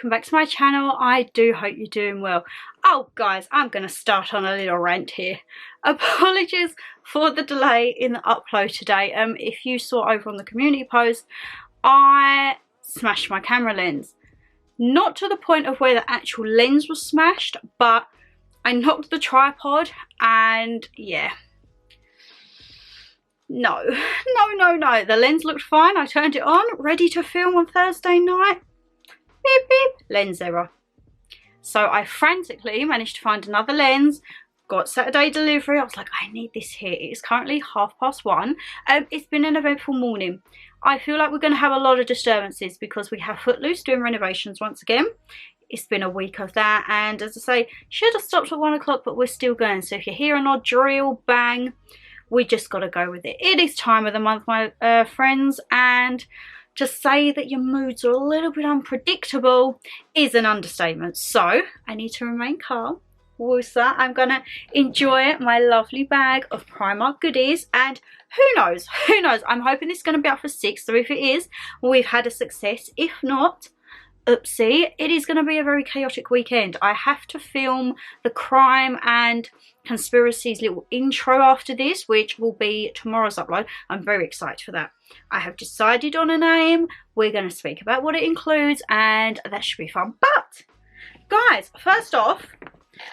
welcome back to my channel. I do hope you're doing well. Oh guys, I'm going to start on a little rant here. Apologies for the delay in the upload today. If you saw over on the community post, I smashed my camera lens. Not to the point of where the actual lens was smashed, but I knocked the tripod and yeah. No. The lens looked fine. I turned it on, ready to film on Thursday night. Beep beep, lens error. So I frantically managed to find another lens, got Saturday delivery. I was like, I need this here. It is currently 1:30. It's been an eventful morning. I feel like we're going to have a lot of disturbances because we have Footloose doing renovations once again. It's been a week of that, and as I say, should have stopped at 1 o'clock, but we're still going. So if you hear an odd drill, bang, we just got to go with it. It is time of the month, my friends, and to say that your moods are a little bit unpredictable is an understatement. So I need to remain calm. Woosa, I'm gonna enjoy my lovely bag of Primark goodies, and who knows, I'm hoping this is going to be up for 6, so if it is, we've had a success. If not, oopsie, it is going to be a very chaotic weekend. I have to film the crime and conspiracies little intro after this, which will be tomorrow's upload. I'm very excited for that. I have decided on a name. We're going to speak about what it includes, and that should be fun. But guys, first off,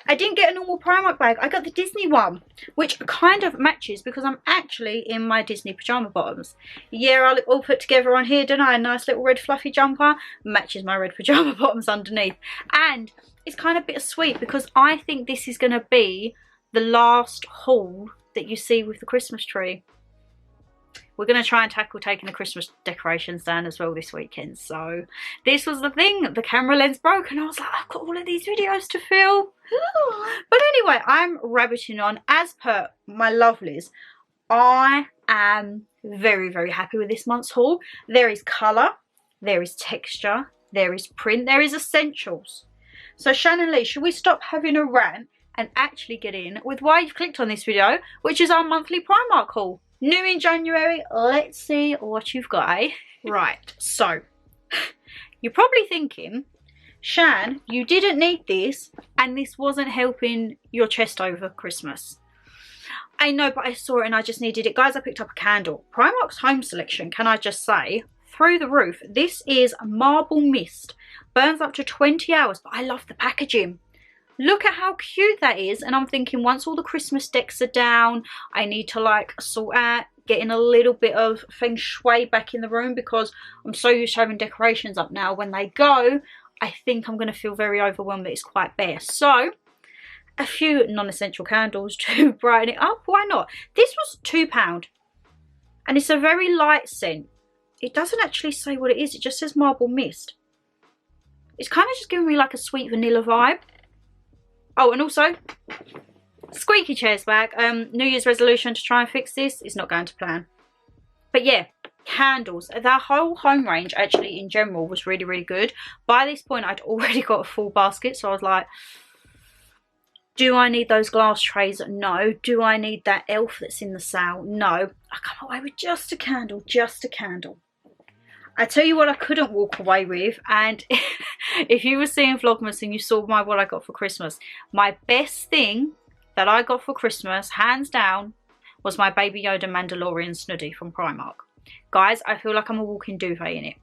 I didn't get a normal Primark bag. I got the Disney one, which kind of matches because I'm actually in my Disney pyjama bottoms. Yeah, I look all put together on here, don't I? A nice little red fluffy jumper matches my red pyjama bottoms underneath. And it's kind of bittersweet because I think this is going to be the last haul that you see with the Christmas tree. We're going to try and tackle taking the Christmas decorations down as well this weekend. So this was the thing. The camera lens broke and I was like, I've got all of these videos to film. But anyway, I'm rabbiting on. As per my lovelies, I am very, very happy with this month's haul. There is colour, there is texture, there is print, there is essentials. So Shannon Lee, should we stop having a rant and actually get in with why you've clicked on this video, which is our monthly Primark haul? New in January, let's see what you've got, eh? Right, so you're probably thinking, Shan, you didn't need this and this wasn't helping your chest over Christmas. I know, but I saw it and I just needed it. Guys, I picked up a candle. Primark's home selection, can I just say, through the roof. This is Marble Mist. Burns up to 20 hours, but I love the packaging. Look at how cute that is. And I'm thinking once all the Christmas decks are down, I need to like sort out getting a little bit of feng shui back in the room because I'm so used to having decorations up now. When they go, I think I'm going to feel very overwhelmed that it's quite bare. So a few non-essential candles to brighten it up. Why not? This was £2 and it's a very light scent. It doesn't actually say what it is. It just says Marble Mist. It's kind of just giving me like a sweet vanilla vibe. Oh, and also, squeaky chairs bag. New Year's resolution to try and fix this is not going to plan. But yeah, candles. Their whole home range, actually, in general, was really, really good. By this point, I'd already got a full basket, so I was like, do I need those glass trays? No. Do I need that elf that's in the sale? No. I come away with just a candle, just a candle. I tell you what I couldn't walk away with, and if you were seeing Vlogmas and you saw what I got for Christmas, my best thing that I got for Christmas, hands down, was my Baby Yoda Mandalorian Snuddy from Primark. Guys, I feel like I'm a walking duvet in it.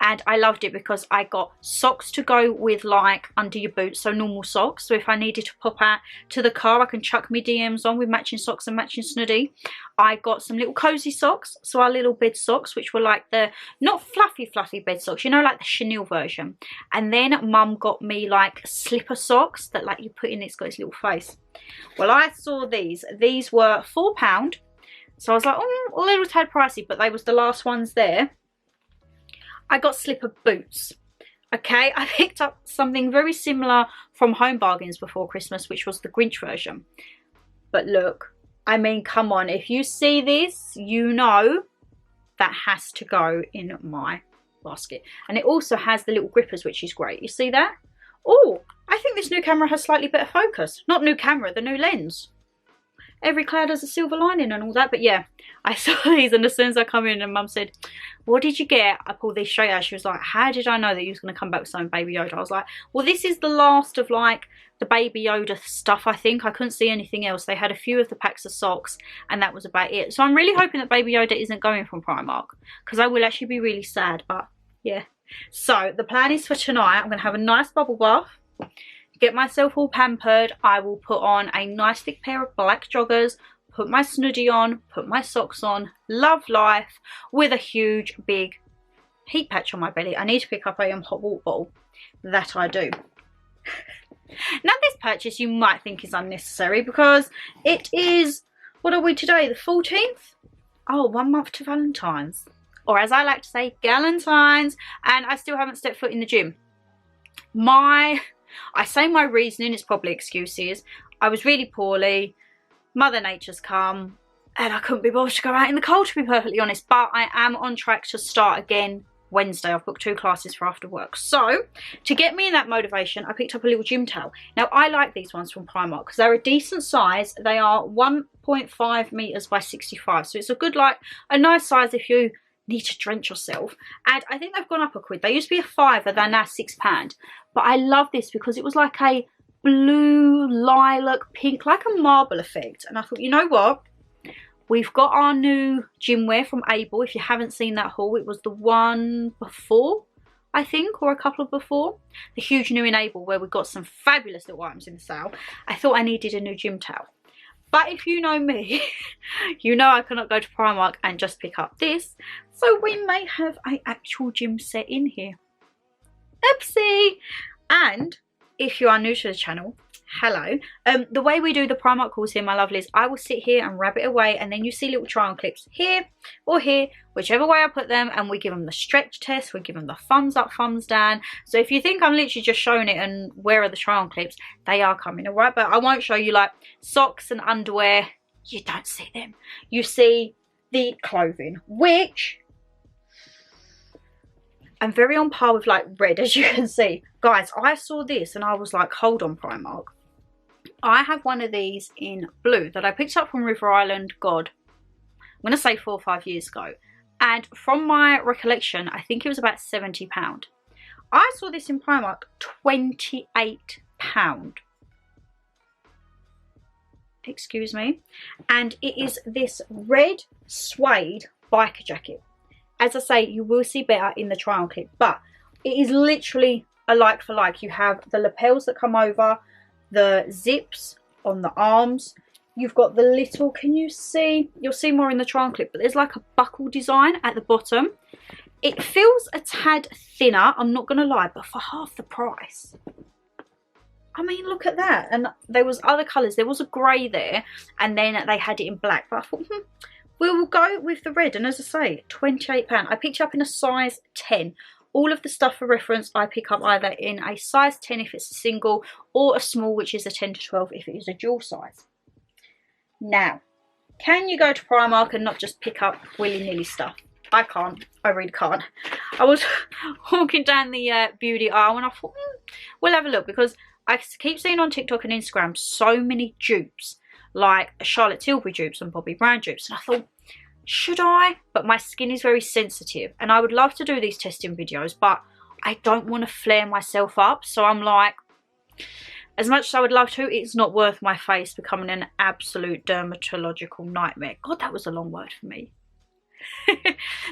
And I loved it because I got socks to go with like under your boots, so normal socks. So if I needed to pop out to the car, I can chuck my DMs on with matching socks and matching snuddy. I got some little cozy socks, so our little bed socks, which were like the, not fluffy bed socks, you know, like the chenille version. And then Mum got me like slipper socks that like you put in, it's got its little face. Well, I saw these were £4. So I was like, oh, a little tad pricey, but they was the last ones there. I got slipper boots. Okay, I picked up something very similar from Home Bargains before Christmas, which was the Grinch version. But look, I mean, come on, if you see this, you know that has to go in my basket. And it also has the little grippers, which is great. You see that? Oh, I think this new camera has slightly better focus. Not new camera, the new lens. every cloud has a silver lining and all that. But yeah, I saw these, and as soon as I come in and Mum said, what did you get? I pulled these straight out. She was like, how did I know that you was going to come back with something Baby Yoda? I was like, well, this is the last of like the Baby Yoda stuff, I think. I couldn't see anything else. They had a few of the packs of socks and that was about it. So I'm really hoping that Baby Yoda isn't going from Primark, because I will actually be really sad. But yeah, so the plan is for tonight, I'm going to have a nice bubble bath, get myself all pampered. I will put on a nice thick pair of black joggers, put my snuddy on, put my socks on, love life, with a huge big heat patch on my belly. I need to pick up a hot water bottle. That I do. Now this purchase you might think is unnecessary, because it is, what are we today, the 14th? Oh, 1 month to Valentine's. Or as I like to say, Galentine's, and I still haven't stepped foot in the gym. I say my reasoning is probably excuses. I was really poorly, Mother Nature's come, and I couldn't be bothered to go out in the cold, to be perfectly honest. But I am on track to start again Wednesday. I've booked 2 classes for after work. So to get me in that motivation, I picked up a little gym towel. Now I like these ones from Primark because they're a decent size. They are 1.5 meters by 65. So it's a good, like a nice size if you need to drench yourself. And I think they've gone up a quid. They used to be a £5, they're now £6. But I love this because it was like a blue, lilac, pink, like a marble effect. And I thought, you know what? We've got our new gym wear from Able. If you haven't seen that haul, it was the one before, I think, or a couple of before. The huge new in Able, where we got some fabulous little items in the sale. I thought I needed a new gym towel. But if you know me, you know I cannot go to Primark and just pick up this. So we may have an actual gym set in here. Oopsie! And if you are new to the channel, hello. The way we do the Primark hauls here, my lovelies, I will sit here and rub it away, and then you see little try on clips here or here, whichever way I put them, and we give them the stretch test, we give them the thumbs up, thumbs down. So if you think I'm literally just showing it and where are the try on clips, they are coming, alright? But I won't show you like socks and underwear. You don't see them. You see the clothing, which I'm very on par with, like red, as you can see. Guys, I saw this and I was like, hold on, Primark. I have one of these in blue that I picked up from River Island, God, I'm going to say 4 or 5 years ago. And from my recollection, I think it was about £70. I saw this in Primark, £28. Excuse me. And it is this red suede biker jacket. As I say, you will see better in the try on clip, but it is literally a like for like. You have the lapels that come over, the zips on the arms. You've got the little, can you see? You'll see more in the try on clip, but there's like a buckle design at the bottom. It feels a tad thinner, I'm not going to lie, but for half the price. I mean, look at that. And there was other colours. There was a grey there, and then they had it in black. But I thought, we will go with the red. And as I say, £28. I picked it up in a size 10. All of the stuff for reference, I pick up either in a size 10 if it's a single, or a small, which is a 10 to 12 if it is a dual size. Now, can you go to Primark and not just pick up willy-nilly stuff? I can't. I really can't. I was walking down the beauty aisle and I thought, we'll have a look, because I keep seeing on TikTok and Instagram so many dupes, like Charlotte Tilbury dupes and Bobbi Brown dupes, and I thought, should I? But my skin is very sensitive and I would love to do these testing videos, but I don't want to flare myself up. So I'm like, as much as I would love to, it's not worth my face becoming an absolute dermatological nightmare. God, that was a long word for me.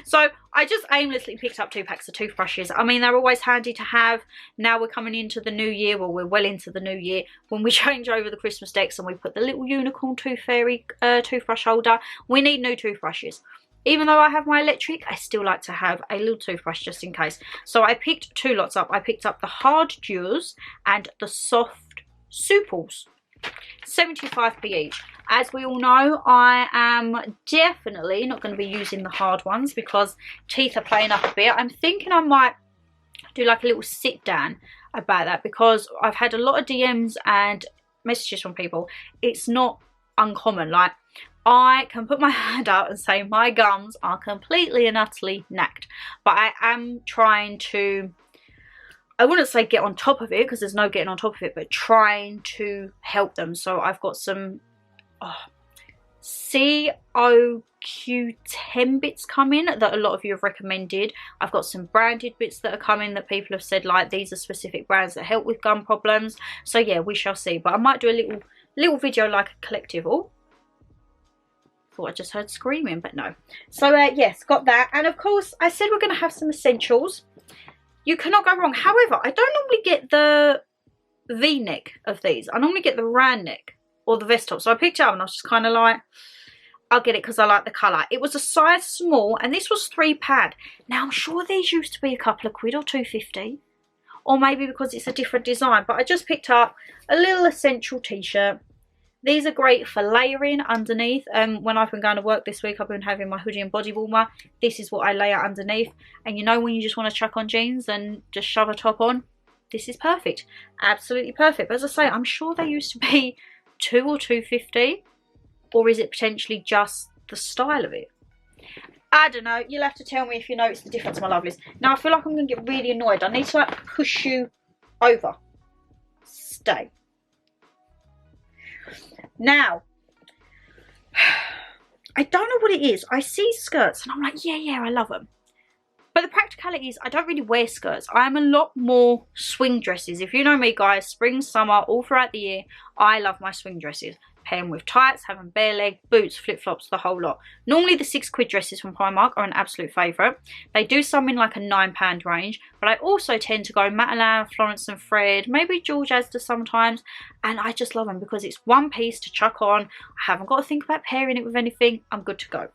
So I just aimlessly picked up 2 packs of toothbrushes. I mean, they're always handy to have. Now we're coming into the new year, well, we're well into the new year, when we change over the Christmas decks and we put the little unicorn tooth fairy toothbrush holder. We need new toothbrushes. Even though I have my electric, I still like to have a little toothbrush just in case. So I picked 2 lots up. I picked up the hard dures and the soft souples. 75p each. As we all know, I am definitely not going to be using the hard ones because teeth are playing up a bit. I'm thinking I might do like a little sit down about that, because I've had a lot of DMs and messages from people. It's not uncommon. Like, I can put my hand out and say my gums are completely and utterly knacked, but I am trying to, I wouldn't say get on top of it, because there's no getting on top of it, but trying to help them. So I've got some COQ10 bits coming that a lot of you have recommended. I've got some branded bits that are coming that people have said like these are specific brands that help with gum problems. So yeah, we shall see. But I might do a little video like a collective. Oh, thought I just heard screaming, but no. So yes, got that. And of course I said we're going to have some essentials. You cannot go wrong. However, I don't normally get the V-neck of these. I normally get the round neck or the vest top. So I picked it up and I was just kind of like, I'll get it because I like the colour. It was a size small and this was £3. Now I'm sure these used to be a couple of quid or £2.50, or maybe because it's a different design. But I just picked up a little essential t-shirt. These are great for layering underneath. When I've been going to work this week, I've been having my hoodie and body warmer. This is what I layer underneath. And you know when you just want to chuck on jeans and just shove a top on? This is perfect. Absolutely perfect. But as I say, I'm sure they used to be £2 or £2.50. Or is it potentially just the style of it? I don't know. You'll have to tell me if you notice the difference, my lovelies. Now, I feel like I'm going to get really annoyed. I need to like push you over. Stay. Now, I don't know what it is. I see skirts and I'm like, yeah, I love them. But the practicality is I don't really wear skirts. I am a lot more swing dresses. If you know me, guys, spring, summer, all throughout the year, I love my swing dresses. Pairing with tights, having bare leg, boots, flip-flops, the whole lot. Normally the £6 dresses from Primark are an absolute favourite. They do some in like a £9 range, but I also tend to go Matalan, Florence and Fred, maybe George Asda sometimes, and I just love them because it's one piece to chuck on. I haven't got to think about pairing it with anything. I'm good to go.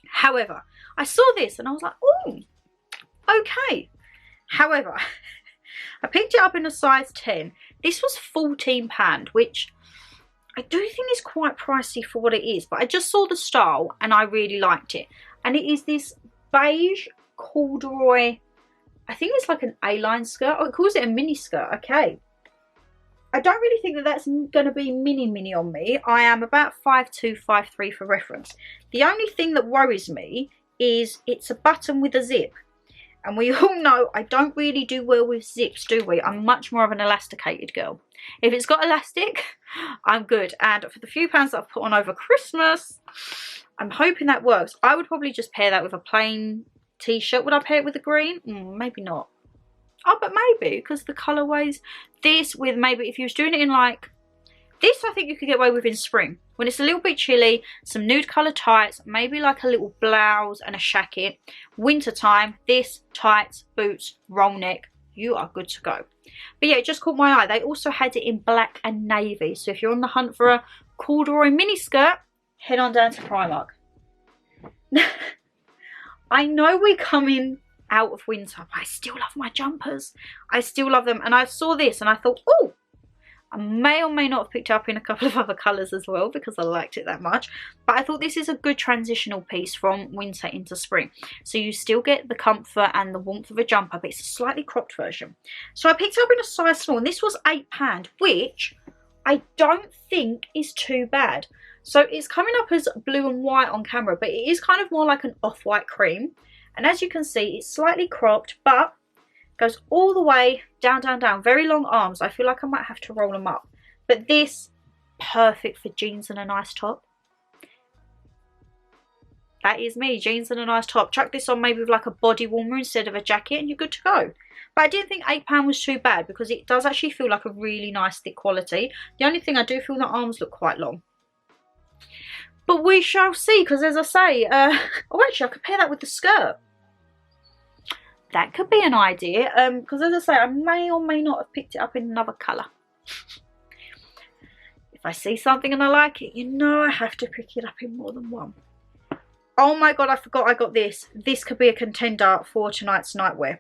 However, I saw this and I was like, oh, okay. However, I picked it up in a size 10. This was £14, which I do think is quite pricey for what it is, but I just saw the style and I really liked it. And it is this beige corduroy, I think it's like an A-line skirt. Oh, it calls it a mini skirt. Okay. I don't really think that that's going to be mini on me. I am about 5'2", 5'3" for reference. The only thing that worries me is it's a button with a zip. And we all know I don't really do well with zips, do we? I'm much more of an elasticated girl. If it's got elastic, I'm good. And for the few pounds that I've put on over Christmas, I'm hoping that works. I would probably just pair that with a plain t-shirt. Would I pair it with a green? Maybe not. Oh, but maybe, because the colourways. This with maybe, if you was doing it in like, this I think you could get away with in spring. When it's a little bit chilly, some nude colour tights, maybe like a little blouse and a shacket. Winter time, this, tights, boots, roll neck, you are good to go. But yeah, it just caught my eye. They also had it in black and navy. So if you're on the hunt for a corduroy mini skirt, head on down to Primark. I know we're coming out of winter, but I still love my jumpers. I still love them. And I saw this and I thought, oh, I may or may not have picked up in a couple of other colours as well because I liked it that much. But I thought this is a good transitional piece from winter into spring. So you still get the comfort and the warmth of a jumper, but it's a slightly cropped version. So I picked up in a size small and this was £8, which I don't think is too bad. So it's coming up as blue and white on camera, but it is kind of more like an off-white cream. And as you can see, it's slightly cropped, but goes all the way down, very long arms. I feel like I might have to roll them up, but this perfect for jeans and a nice top. That is me, jeans and a nice top. Chuck this on maybe with like a body warmer instead of a jacket and you're good to go. But I didn't think £8 was too bad because it does actually feel like a really nice thick quality. The only thing I do feel the arms look quite long, but we shall see, because as I say, oh actually I could pair that with the skirt. That could be an idea, because as I say, I may or may not have picked it up in another colour. If I see something and I like it, you know I have to pick it up in more than one. Oh my god, I forgot I got this. This could be a contender for tonight's nightwear.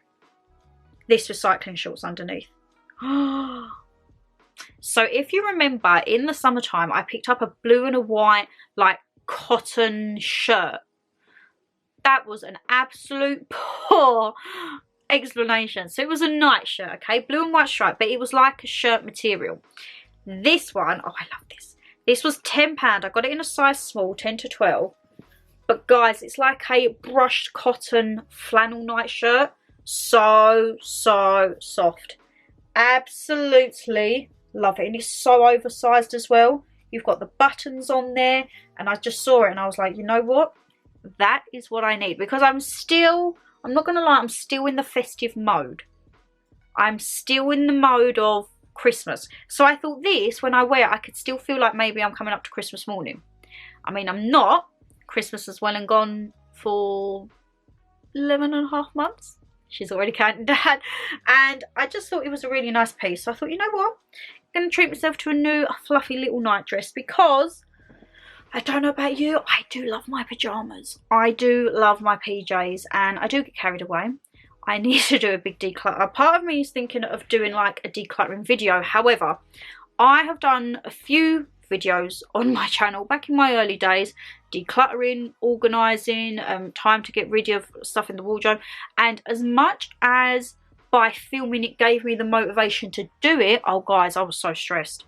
This with cycling shorts underneath. So if you remember, in the summertime, I picked up a blue and a white, like, cotton shirt. That was an absolute poor explanation. So it was a night shirt, okay? Blue and white stripe, but it was like a shirt material. This one, oh, I love this. This was £10. I got it in a size small, 10 to 12. But guys, it's like a brushed cotton flannel night shirt. So soft. Absolutely love it. And it's so oversized as well. you've got the buttons on there, and I just saw it and I was like, you know what, that is what I need, because I'm not gonna lie, I'm still in the festive mode. I'm still in the mode of Christmas. So I thought this, when I wear it, I could still feel like maybe I'm coming up to Christmas morning. I mean, I'm not. Christmas is well and gone for 11.5 months. She's already counting down. And I just thought it was a really nice piece. So I thought, you know what? I'm going to treat myself to a new fluffy little night dress, because I don't know about you, I do love my pyjamas. I do love my PJs, and I do get carried away. I need to do a big declutter. Part of me is thinking of doing like a decluttering video. However, I have done a few videos on my channel back in my early days, decluttering, organising, time to get rid of stuff in the wardrobe, and as much as by filming it gave me the motivation to do it, oh guys, I was so stressed.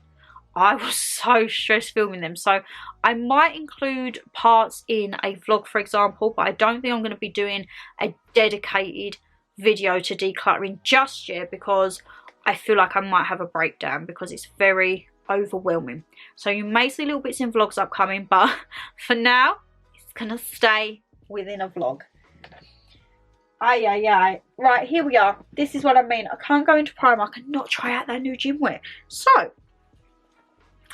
I was so stressed filming them. So I might include parts in a vlog, for example, but I don't think I'm going to be doing a dedicated video to decluttering just yet, because I feel like I might have a breakdown, because it's very overwhelming. So you may see little bits in vlogs upcoming, but for now it's gonna stay within a vlog. Right, here we are. This is what I mean. I can't go into Primark and not try out their new gym wear. So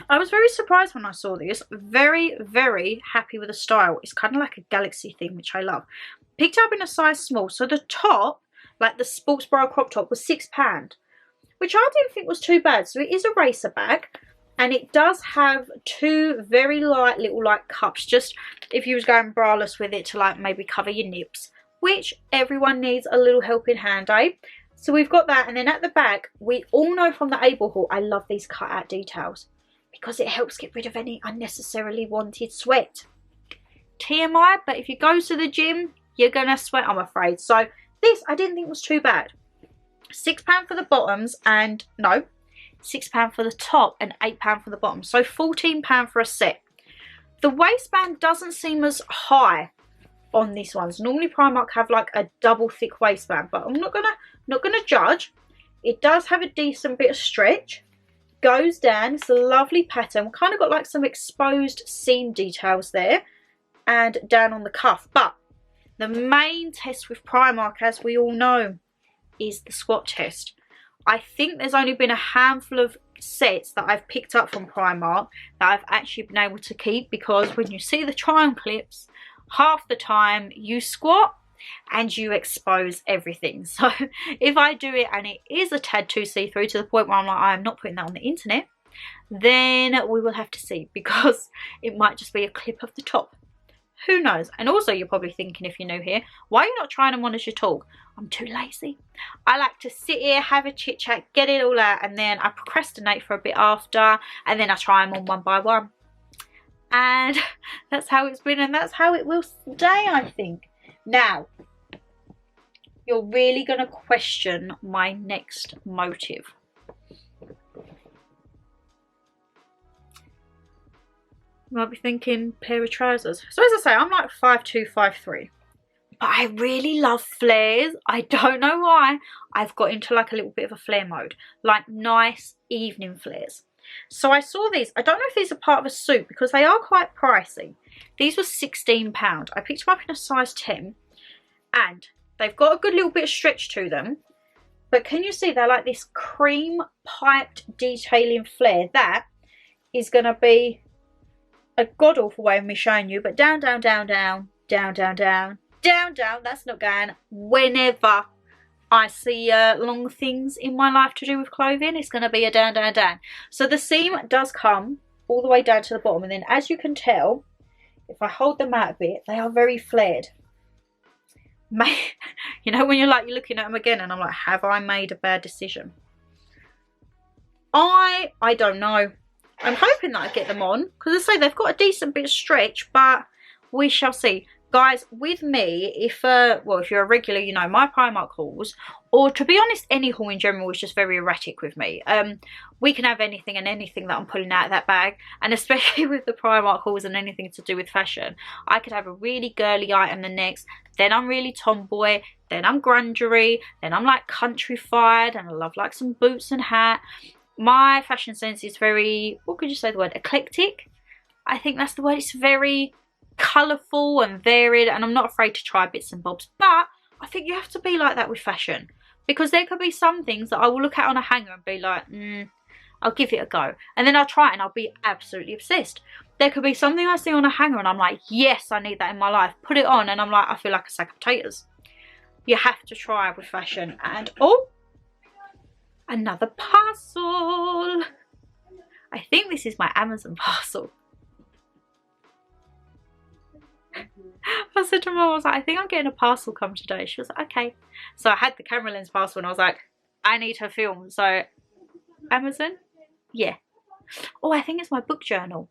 I was very surprised when I saw this. Very, very happy with the style. It's kind of like a galaxy theme, which I love. Picked up in a size small. So the top, like the sports bra crop top, was £6, which I didn't think was too bad. So it is a racer bag, and it does have two very light little like cups, just if you was going braless with it, to like maybe cover your nips, which everyone needs a little helping hand, eh? So we've got that, and then at the back, we all know from the Able haul, I love these cut out details because it helps get rid of any unnecessarily wanted sweat. TMI, but if you go to the gym, you're gonna sweat, I'm afraid. So this I didn't think was too bad. £6 for the bottoms, and no, £6 for the top and £8 for the bottom. So £14 for a set. The waistband doesn't seem as high on this one. So normally Primark have like a double thick waistband, but I'm not gonna judge. It does have a decent bit of stretch. Goes down. It's a lovely pattern. We've kind of got like some exposed seam details there, and down on the cuff. But the main test with Primark, as we all know, is the squat test. I think there's only been a handful of sets that I've picked up from Primark that I've actually been able to keep, because when you see the try-on clips, half the time you squat and you expose everything. So if I do it and it is a tad too see-through to the point where I'm like, I am not putting that on the internet, then we will have to see, because it might just be a clip of the top. Who knows? And also, you're probably thinking, if you're new here, why are you not trying them on as you talk? I'm too lazy. I like to sit here, have a chit chat, get it all out, and then I procrastinate for a bit after, and then I try them on one by one. And that's how it's been, and that's how it will stay, I think. Now, you're really going to question my next motive. You might be thinking, pair of trousers. So as I say, I'm like 5'2", 5'3". But I really love flares. I don't know why. I've got into like a little bit of a flare mode. Like nice evening flares. So I saw these. I don't know if these are part of a suit, because they are quite pricey. These were £16. I picked them up in a size 10. And they've got a good little bit of stretch to them. But can you see they're like this cream piped detailing flare. That is going to be a god awful way of me showing you, but down, down, down, down, down, down, down, down, down. That's not going. Whenever I see long things in my life to do with clothing, it's going to be a down, down, down. So the seam does come all the way down to the bottom, and then as you can tell, if I hold them out a bit, they are very flared. You know, when you're looking at them again, and I'm like, have I made a bad decision? I don't know. I'm hoping that I get them on, because I say they've got a decent bit of stretch, but we shall see. Guys, with me, if you're a regular, you know, my Primark hauls, or to be honest, any haul in general is just very erratic with me. We can have anything and anything that I'm pulling out of that bag, and especially with the Primark hauls and anything to do with fashion. I could have a really girly item the next, then I'm really tomboy, then I'm grungery, then I'm like countrified, and I love like some boots and hat. My fashion sense is very, what could you say the word, eclectic? I think that's the word. It's very colourful and varied, and I'm not afraid to try bits and bobs. But I think you have to be like that with fashion, because there could be some things that I will look at on a hanger and be like, I'll give it a go. And then I'll try it and I'll be absolutely obsessed. There could be something I see on a hanger and I'm like, yes, I need that in my life. Put it on and I'm like, I feel like a sack of potatoes. You have to try with fashion. And oh, another parcel. I think this is my Amazon parcel. I said to Mum, I was like, I think I'm getting a parcel come today. She was like, okay. So I had the camera lens parcel and I was like, I need her film. So Amazon, yeah. Oh, I think it's my book journal.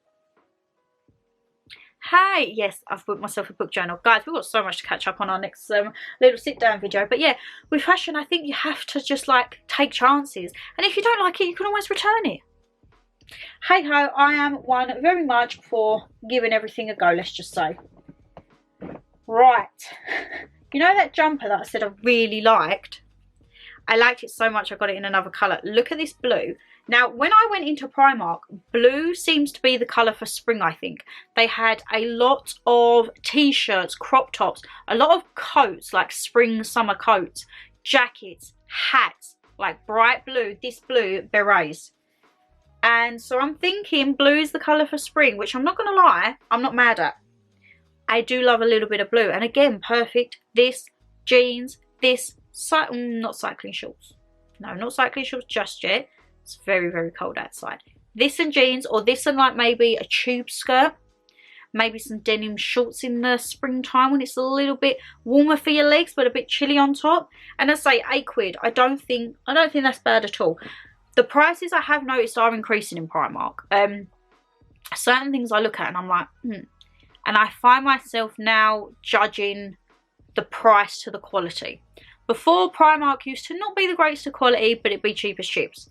Hi, yes, I've booked myself a book journal. Guys, we've got so much to catch up on our next little sit down video. But yeah, with fashion, I think you have to just like take chances. And if you don't like it, you can always return it. Hey ho, I am one very much for giving everything a go, let's just say. Right, you know that jumper that I said I really liked? I liked it so much I got it in another colour. Look at this blue. Now, when I went into Primark, blue seems to be the colour for spring, I think. They had a lot of t-shirts, crop tops, a lot of coats, like spring, summer coats, jackets, hats, like bright blue, this blue, berets. And so I'm thinking blue is the colour for spring, which I'm not going to lie, I'm not mad at. I do love a little bit of blue. And again, perfect. This, jeans, this, not cycling shorts. No, not cycling shorts just yet. It's very, very cold outside. This and jeans, or this and like maybe a tube skirt. Maybe some denim shorts in the springtime when it's a little bit warmer for your legs, but a bit chilly on top. And I say £8. I don't think that's bad at all. The prices I have noticed are increasing in Primark. Certain things I look at and I'm like, And I find myself now judging the price to the quality. Before, Primark used to not be the greatest of quality, but it'd be cheap as chips.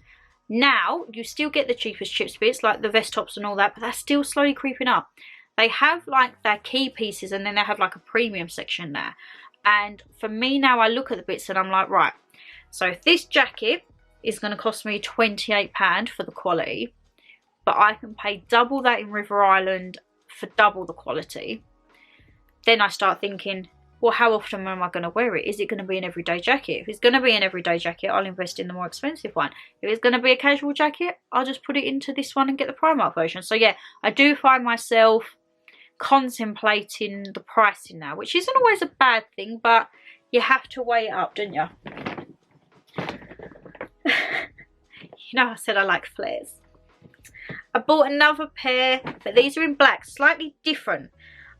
Now, you still get the cheapest chips bits, like the vest tops and all that, but that's still slowly creeping up. They have like their key pieces and then they have like a premium section there. And for me now, I look at the bits and I'm like, right, so if this jacket is going to cost me £28 for the quality, but I can pay double that in River Island for double the quality, then I start thinking, well, how often am I going to wear it? Is it going to be an everyday jacket? If it's going to be an everyday jacket, I'll invest in the more expensive one. If it's going to be a casual jacket, I'll just put it into this one and get the Primark version. So yeah, I do find myself contemplating the pricing now, which isn't always a bad thing, but you have to weigh it up, don't you? You know, I said I like flares. I bought another pair, but these are in black, slightly different.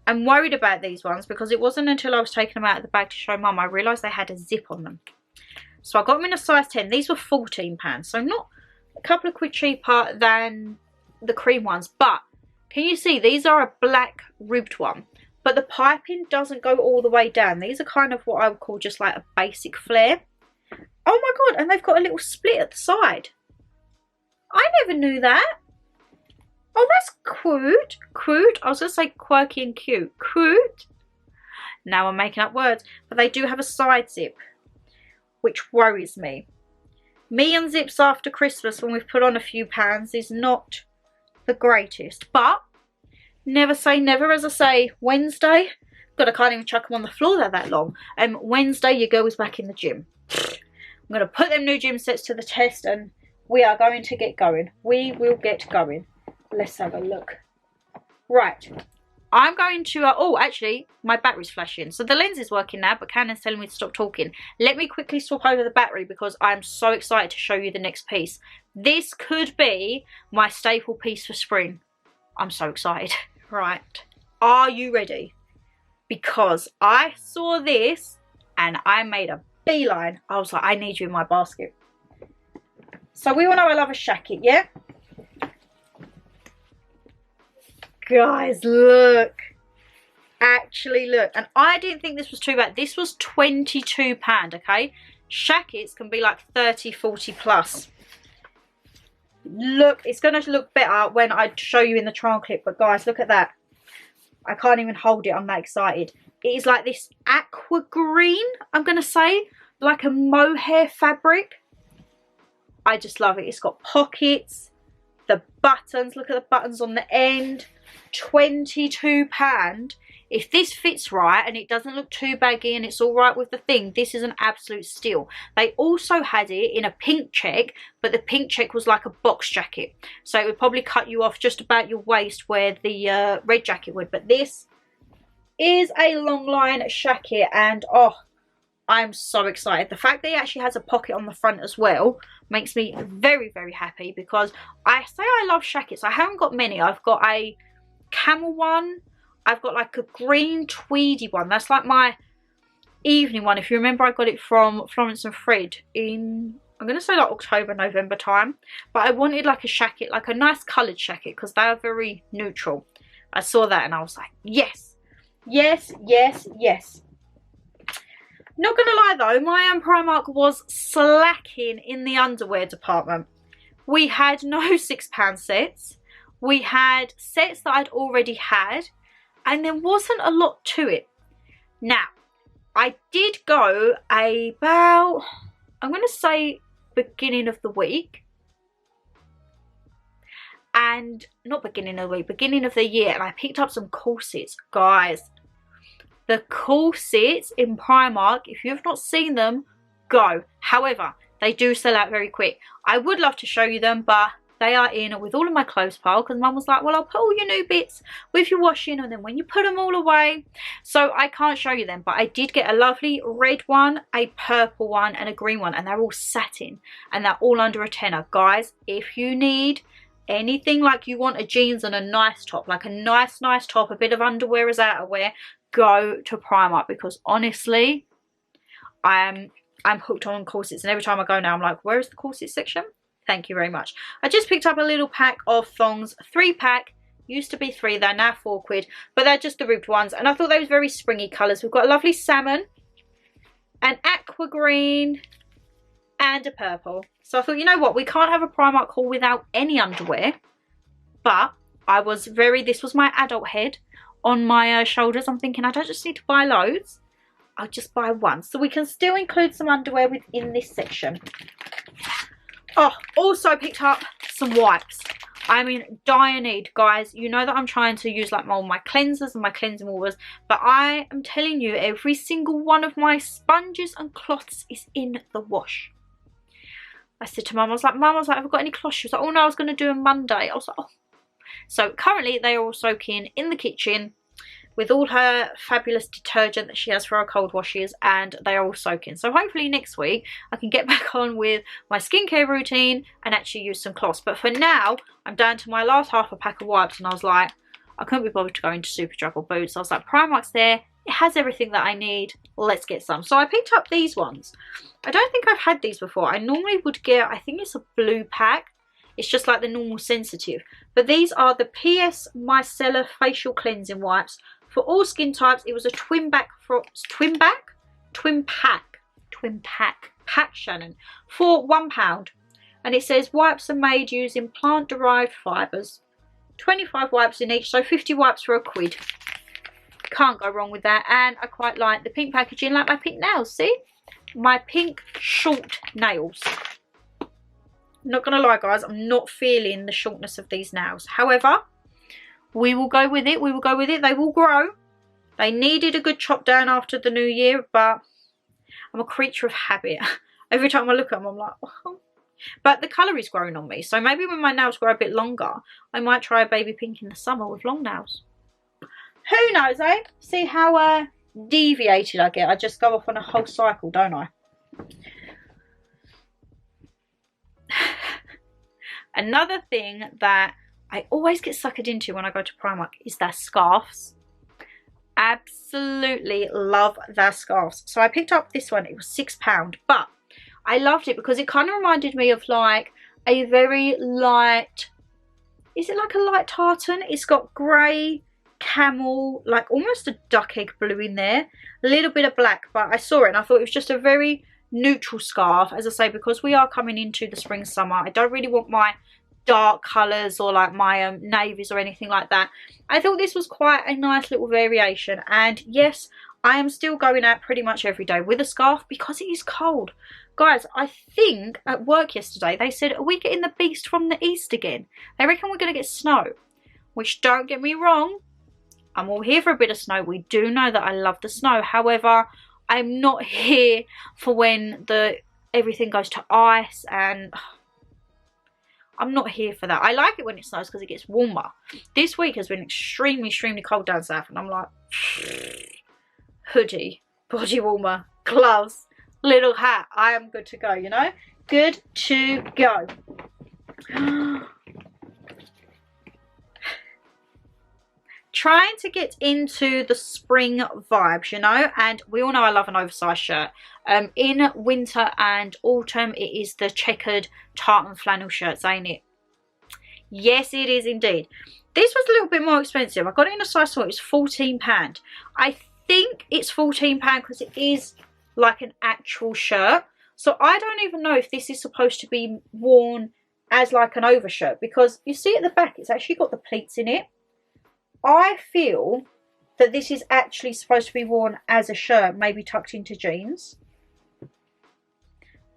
I'm worried about these ones because it wasn't until I was taking them out of the bag to show Mum I realised they had a zip on them. So I got them in a size 10. These were £14, so not a couple of quid cheaper than the cream ones. But can you see, these are a black ribbed one, but the piping doesn't go all the way down. These are kind of what I would call just like a basic flare. Oh my god, and they've got a little split at the side. I never knew that. Oh, that's cute. Cute. I was going to say quirky and cute. Cute. Now I'm making up words. But they do have a side zip, which worries me. Me and zips after Christmas, when we've put on a few pounds, is not the greatest. But never say never. As I say, Wednesday. God, I can't even chuck them on the floor. They're that long. Wednesday, your girl is back in the gym. I'm going to put them new gym sets to the test and we are going to get going. We will get going. Let's have a look. Right, I'm going to, oh, actually, my battery's flashing. So the lens is working now, but Canon's telling me to stop talking. Let me quickly swap over the battery because I'm so excited to show you the next piece. This could be my staple piece for spring. I'm so excited. Right, are you ready? Because I saw this and I made a beeline. I was like, I need you in my basket. So we all know I love a shacket, yeah? Guys, look. Actually, look. And I didn't think this was too bad. This was £22, okay? Shackets can be like 30, 40 plus. Look, it's going to look better when I show you in the trial clip. But guys, look at that. I can't even hold it. I'm that excited. It is like this aqua green, I'm going to say. Like a mohair fabric. I just love it. It's got pockets, the buttons, look at the buttons on the end. £22. If this fits right and it doesn't look too baggy and it's all right with the thing, this is an absolute steal. They also had it in a pink check, but the pink check was like a box jacket, so it would probably cut you off just about your waist where the red jacket would. But this is a long line jacket, and oh, I'm so excited. The fact that it actually has a pocket on the front as well makes me very, very happy, because I say I love jackets. I haven't got many. I've got a camel one, I've got like a green tweedy one, that's like my evening one. If you remember, I got it from Florence and Fred in, I'm going to say like October, November time, but I wanted like a jacket, like a nice coloured jacket, because they are very neutral. I saw that and I was like, yes, yes, yes, yes. Not gonna lie though, my Primark was slacking in the underwear department. We had no £6 sets. We had sets that I'd already had, and there wasn't a lot to it. Now, I did go about, I'm going to say beginning of the week. And not beginning of the week, beginning of the year. And I picked up some corsets. Guys, the corsets in Primark, if you've not seen them, go. However, they do sell out very quick. I would love to show you them, but they are in with all of my clothes pile, because Mum was like, well, I'll put all your new bits with your washing, and then when you put them all away, so I can't show you them. But I did get a lovely red one, a purple one, and a green one, and they're all satin, and they're all under a tenner. Guys, if you need anything, like you want a jeans and a nice top, like a nice top, a bit of underwear as outerwear, go to Primark, because honestly, I'm hooked on corsets, and every time I go now I'm like, where is the corset section? Thank you very much. I just picked up a little pack of thongs, 3-pack, used to be 3, they're now £4, but they're just the ribbed ones, and I thought they was very springy colours. We've got a lovely salmon, an aqua green, and a purple. So I thought, you know what, we can't have a Primark haul without any underwear, but I was this was my adult head on my shoulders. I'm thinking, I don't just need to buy loads, I'll just buy one, so we can still include some underwear within this section. Oh, also picked up some wipes. I'm in dire need, guys. You know that I'm trying to use like all my cleansers and my cleansing waters, but I am telling you, every single one of my sponges and cloths is in the wash. I said to Mum, I was like, have I got any cloths? She was like, oh no, I was going to do them Monday. I was like, oh. So currently they are all soaking in the kitchen with all her fabulous detergent that she has for our cold washes, and they are all soaking. So hopefully next week I can get back on with my skincare routine and actually use some cloths. But for now, I'm down to my last half a pack of wipes, and I was like, I couldn't be bothered to go into Superdrug or Boots. I was like, Primark's there, it has everything that I need, let's get some. So I picked up these ones. I don't think I've had these before. I normally would get, I think it's a blue pack. It's just like the normal sensitive. But these are the PS Micellar Facial Cleansing Wipes. For all skin types. It was a twin pack, Shannon, for £1. And it says wipes are made using plant derived fibres. 25 wipes in each, so 50 wipes for £1. Can't go wrong with that. And I quite like the pink packaging, like my pink nails. See? My pink short nails. Not gonna lie, guys, I'm not feeling the shortness of these nails. However, we will go with it. We will go with it. They will grow. They needed a good chop down after the new year, but I'm a creature of habit. Every time I look at them, I'm like, oh. But the colour is growing on me. So maybe when my nails grow a bit longer, I might try a baby pink in the summer with long nails. Who knows, eh? See how deviated I get. I just go off on a whole cycle, don't I? Another thing that I always get suckered into when I go to Primark is their scarves. Absolutely love their scarves. So I picked up this one. It was £6, but I loved it because it kind of reminded me of like a very light, is it like a light tartan? It's got grey, camel, like almost a duck egg blue in there, a little bit of black, but I saw it and I thought it was just a very neutral scarf. As I say, because we are coming into the spring summer, I don't really want my dark colours or like my navies or anything like that. I thought this was quite a nice little variation, and yes, I am still going out pretty much every day with a scarf because it is cold. Guys, I think at work yesterday they said, are we getting the beast from the east again? They reckon we're going to get snow. Which, don't get me wrong, I'm all here for a bit of snow. We do know that I love the snow. However, I'm not here for when everything goes to ice, and I'm not here for that. I like it when it snows because it gets warmer. This week has been extremely, extremely cold down south, and I'm like, hoodie, body warmer, gloves, little hat. I am good to go, you know? Good to go. Trying to get into the spring vibes, you know, and we all know I love an oversized shirt. In winter and autumn, it is the checkered tartan flannel shirts, ain't it? Yes, it is indeed. This was a little bit more expensive. I got it in a size small. It's £14. I think it's £14 because it is like an actual shirt. So I don't even know if this is supposed to be worn as like an overshirt, because you see at the back, it's actually got the pleats in it. I feel that this is actually supposed to be worn as a shirt, maybe tucked into jeans.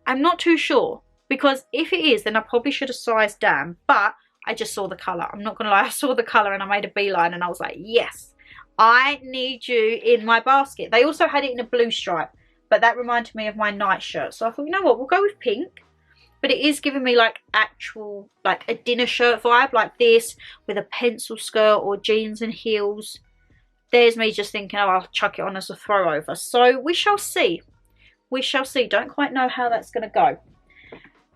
I'm not too sure, because if it is, then I probably should have sized down, but I just saw the colour. I'm not going to lie, I saw the colour and I made a beeline and I was like, yes, I need you in my basket. They also had it in a blue stripe, but that reminded me of my night shirt. So I thought, you know what, we'll go with pink. But it is giving me like actual, like a dinner shirt vibe, like this with a pencil skirt or jeans and heels. There's me just thinking, oh, I'll chuck it on as a throw over. So we shall see. We shall see. Don't quite know how that's going to go.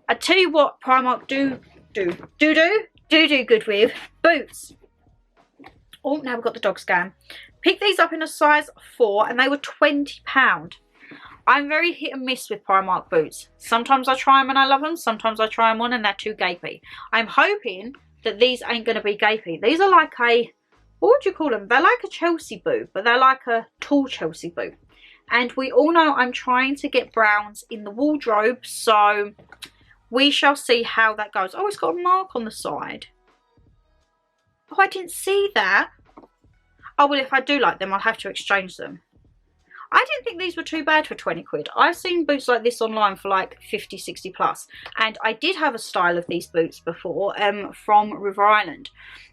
I tell you what, Primark do good with boots. Oh, now we've got the dog scan. Picked these up in a size 4 and they were £20. I'm very hit and miss with Primark boots. Sometimes I try them and I love them. Sometimes I try them on and they're too gapey. I'm hoping that these ain't going to be gapey. These are like a, what would you call them? They're like a Chelsea boot, but they're like a tall Chelsea boot. And we all know I'm trying to get browns in the wardrobe, so we shall see how that goes. Oh, it's got a mark on the side. Oh, I didn't see that. Oh, well, if I do like them, I'll have to exchange them. I didn't think these were too bad for 20 quid. I've seen boots like this online for like 50, 60 plus. And I did have a style of these boots before from River Island.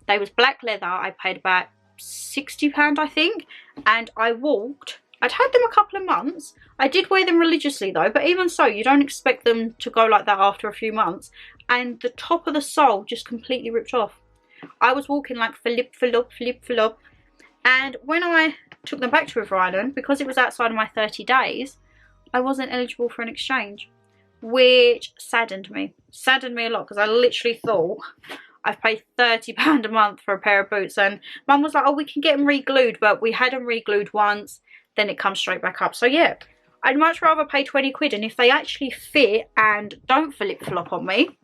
They was black leather. I paid about £60, I think. And I walked. I'd had them a couple of months. I did wear them religiously though. But even so, you don't expect them to go like that after a few months. And the top of the sole just completely ripped off. I was walking like flip, flop, flip, flop. And when I took them back to River Island, because it was outside of my 30 days, I wasn't eligible for an exchange, which saddened me. Saddened me a lot, because I literally thought I've paid £30 a month for a pair of boots. And Mum was like, oh, we can get them re-glued, but we had them re-glued once, then it comes straight back up. So yeah, I'd much rather pay 20 quid. And if they actually fit and don't flip-flop on me,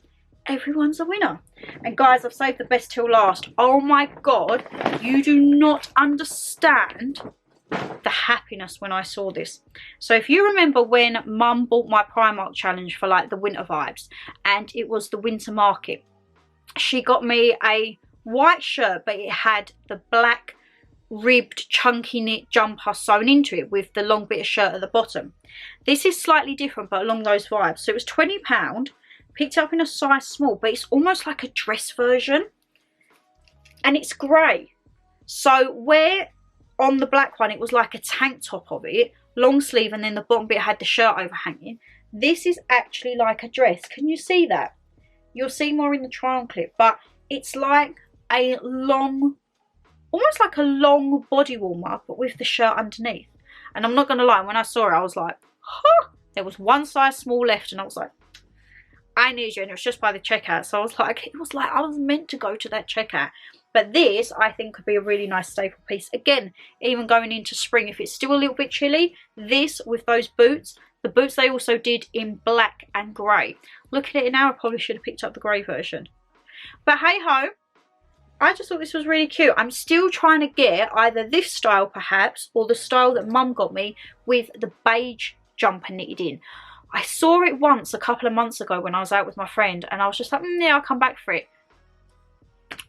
everyone's a winner. And guys, I've saved the best till last. Oh my god, you do not understand the happiness when I saw this. So if you remember when Mum bought my Primark challenge for like the winter vibes, and it was the winter market, she got me a white shirt, but it had the black ribbed chunky knit jumper sewn into it with the long bit of shirt at the bottom. This is slightly different, but along those vibes. So it was £20. Picked it up in a size small, but it's almost like a dress version. And it's grey. So where on the black one it was like a tank top of it, long sleeve, and then the bottom bit had the shirt overhanging, this is actually like a dress. Can you see that? You'll see more in the try on clip, but it's like a long, almost like a long body warmer, but with the shirt underneath. And I'm not going to lie, when I saw it I was like, huh, there was one size small left, and I was like, I need you. And it was just by the checkout, so I was like, it was like I was meant to go to that checkout. But this I think could be a really nice staple piece, again, even going into spring if it's still a little bit chilly. This with those boots, the boots they also did in black and grey. Looking at it now, I probably should have picked up the grey version, but hey ho, I just thought this was really cute. I'm still trying to get either this style perhaps, or the style that Mum got me with the beige jumper knitted in. I saw it once a couple of months ago when I was out with my friend, and I was just like, yeah, I'll come back for it.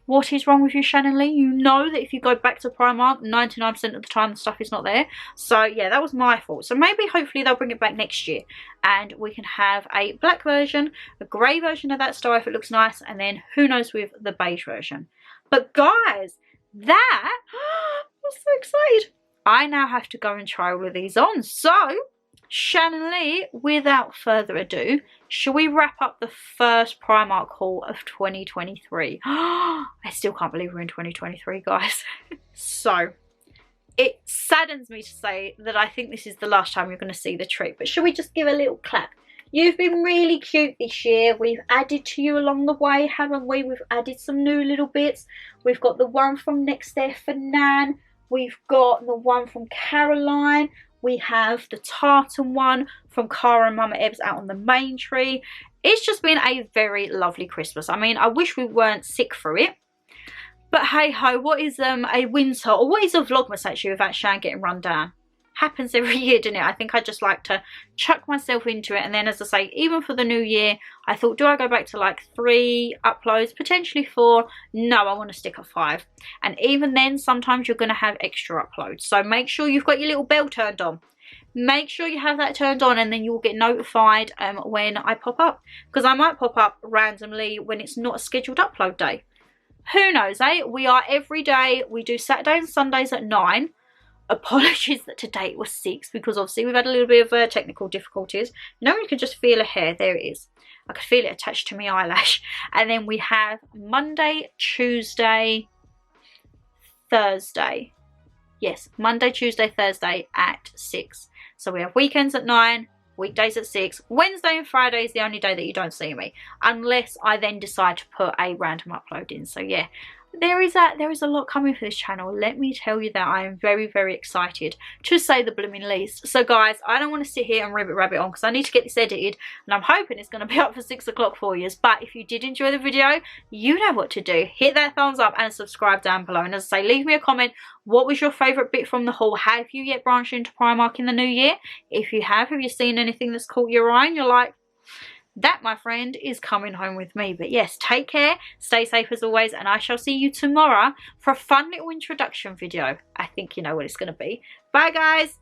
What is wrong with you, Shannon Lee? You know that if you go back to Primark, 99% of the time the stuff is not there. So yeah, that was my fault. So maybe hopefully they'll bring it back next year and we can have a black version, a grey version of that style if it looks nice, and then who knows with the beige version. But guys, that I'm so excited. I now have to go and try all of these on. So Shannon Lee, without further ado, shall we wrap up the first Primark haul of 2023? I still can't believe we're in 2023, guys. So it saddens me to say that I think this is the last time you're going to see the treat, but shall we just give a little clap? You've been really cute this year. We've added to you along the way, haven't we? We've added some new little bits. We've got the one from next there for Nan. We've got the one from Caroline. We have the tartan one from Cara and Mama Ebbs out on the main tree. It's just been a very lovely Christmas. I mean, I wish we weren't sick for it. But hey ho, what is a winter, or what is a Vlogmas actually without Shan getting run down? Happens every year, doesn't it? I think I just like to chuck myself into it. And then, as I say, even for the new year, I thought, do I go back to like 3 uploads, potentially 4? No, I want to stick at 5. And even then, sometimes you're going to have extra uploads. So make sure you've got your little bell turned on. Make sure you have that turned on, and then you'll get notified when I pop up. Because I might pop up randomly when it's not a scheduled upload day. Who knows, eh? We are every day. We do Saturdays and Sundays at 9. Apologies that today it was 6, because obviously we've had a little bit of technical difficulties. You know, you can just feel a hair. There it is. I could feel it attached to my eyelash. And then we have Monday, Tuesday, Thursday. Yes, Monday, Tuesday, Thursday at 6. So we have weekends at 9, weekdays at 6. Wednesday and Friday is the only day that you don't see me, unless I then decide to put a random upload in. So yeah, there is a lot coming for this channel. Let me tell you that I am very, very excited, to say the blooming least. So guys, I don't want to sit here and rabbit on, because I need to get this edited, and I'm hoping it's going to be up for 6 o'clock for you. But if you did enjoy the video, you know what to do. Hit that thumbs up and subscribe down below. And as I say, leave me a comment. What was your favourite bit from the haul? Have you yet branched into Primark in the new year? If you have you seen anything that's caught your eye and you're like, that, my friend, is coming home with me? But yes, take care, stay safe as always, and I shall see you tomorrow for a fun little introduction video. I think you know what it's going to be. Bye, guys.